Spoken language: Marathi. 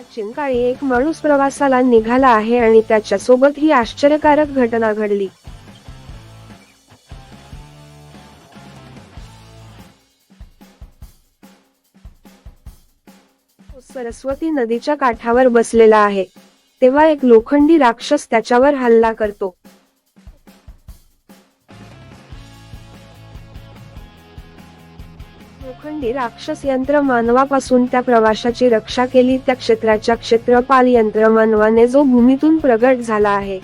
प्राचीन काळी एक माणूस प्रवासाला निघाला आहे आणि त्याच्यासोबत ही आश्चर्यकारक घटना घडली. तो सरस्वती नदीच्या काठावर बसलेला आहे. तेव्हा एक लोखंडी राक्षस त्याच्यावर हल्ला करतो. लोखंडी राक्षस यंत्र मानवापासून त्या प्रवाशाची रक्षा केली. त्या क्षेत्राच्या क्षेत्रपाल यंत्र मानवाने जो भूमीतून प्रगट झाला आहे